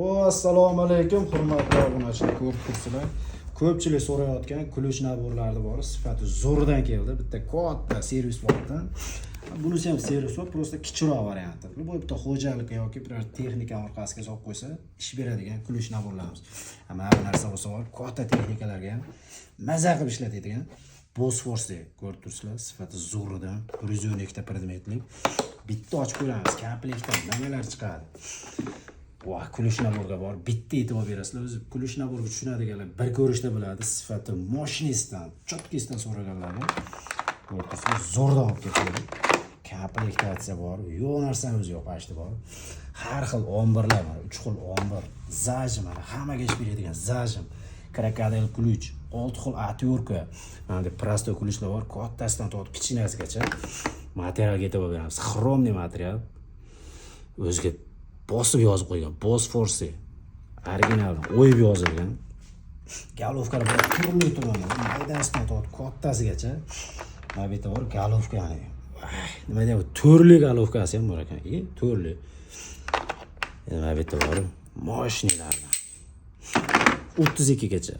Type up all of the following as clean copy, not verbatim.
Assalomu alaykum, hurmatli obunachilar, ko'rib turibsizlar. Ko'pchilik so'rayotgan kulush naborlari bor, sifati zo'ridan keldi. Bitta katta servis bordan. Bunisi ham servis bor, prosta kichikroq varianti. Bu bitta xo'jalikka yoki biror texnika orqasiga solib qo'ysa, ish beradigan kulush naborlarimiz. Mana bu narsa bo'lsa bor, katta texnikalarga ham maza qilib ishlatadigan Bosforce ko'rib turibsizlar, sifati zo'ridan 112 ta predmetlik. Bitta ochib ko'ramiz, komplektdan nimalar chiqadi. Voh, kulush naborga bor. Bitta e'tibor berasizlar. O'zi kulush naborga tushunadiganlar bir ko'rishda biladi. Sifati moshinistdan, chotkisidan so'raganlar. Ko'ribsizlar, zo'rdan olib ketadi. Komplektatsiya bor. Yo'q narsani o'zi yo'q, pashti bor. Har xil omborlar bor, 3 xil ombor. Zajim, mana hammaga ish beradigan zajim. Krokodil kuluch, 6 xil atyorka. Mana bu prosto kuluchlar bor, kattasidan tortib kichkinasigacha. Materialga e'tibor beramiz. Xromli material. O'ziga bosib yozib qo'ygan Bosforce original o'yib yozilgan. Galovkalar bor, turli maydasidan tortib kattasigacha. Mana bu yerda bor galovka. Nima deyapti? Turli galovkasi ham bor ekan. Turli. Mana bu yerda bor mashinalar. 32 gacha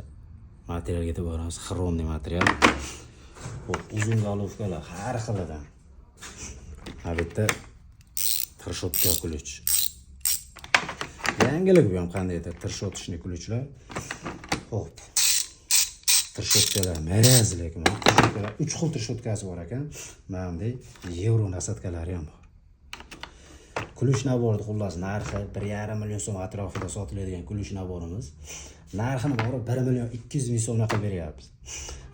materialga e'tibor beramiz. Xromli material. Uzun galovkalar har xilidan. Mana bu yerda tirshotka kuluch. Yangilik bu ham qandaydir tirshotishni kuluchlar. Xo'p. Tirshotkalar marazlik, 3 xil tirshotkasi bor ekan. Mana bunday yevro nasatkalari ham bor. Kuluch naborida xullas narxi 1,5 million so'm atrofida sotiladigan kuluch naborimiz. Narxini bor 1 million 200 ming so'mga qilib beryapmiz.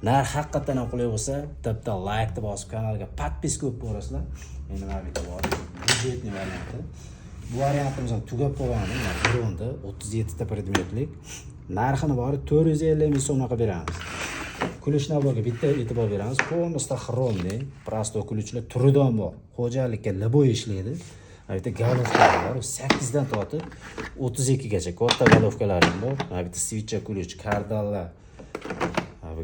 Narx haqiqatan ham qulay bo'lsa, bitta like deb bosib kanalga podpiska qilib qo'yasizlar. Endi mana bu yerda bor budjetli varianti. Bu variantimiz ham tugab qolgan, dronda 37 ta predmetlik. Narxini bor 450 ming so'mga qilib beramiz. Kuluch naborga bitta e'tibor beramiz. Polностью xromli, prosto kuluchlar turidan bor. Xo'jalikka liboy ishlaydi. Bu yerda galovkalar bor, 8 dan tortib 32 gacha katta galovkalar bor. Bu yerda switcha kuluch, kardallar. Bu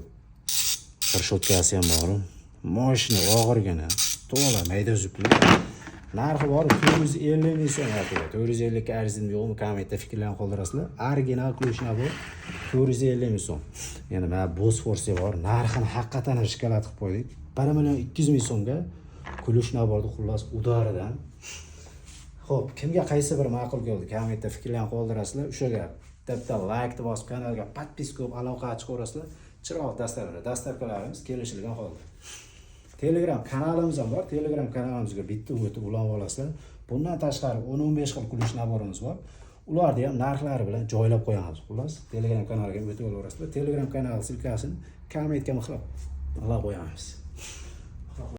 tirshotkasi ham bor. Mashina og'irgina, to'la mayda zupli. Narxi bor 450 ming so'm atiga. 450 ga arzini yo'qmi, kommentda fikrlarni qoldirasizlar. Original kuluch nabor 450 ming so'm. Yana mana Bosforce bor. Narxini haqiqatan shikolat qilib qo'ydik. 1 million 200 ming so'mga kuluch naborni xullas udaridan. Xo'p, kimga qaysi bir ma'qul keldi? Kommentda fikrlarni qoldirasizlar. O'sha gap. Bitta like bosib kanalga podpiska qilib aloqa ochib qo'yasizlar. Chiroq dastavkalarimiz kelishilgan holda. Telegram kanalimiz ham bor. Telegram kanalimizga bitta o'tib ulanib olasizlar. Bundan tashqari 10-15 xil kuluch naborimiz bor. Ularni ham narxlari bilan joylab qo'yamiz. Xullas, Telegram kanaliga o'tib olasizlar. Telegram kanal silkasini kommentga muhrlab qo'yamiz.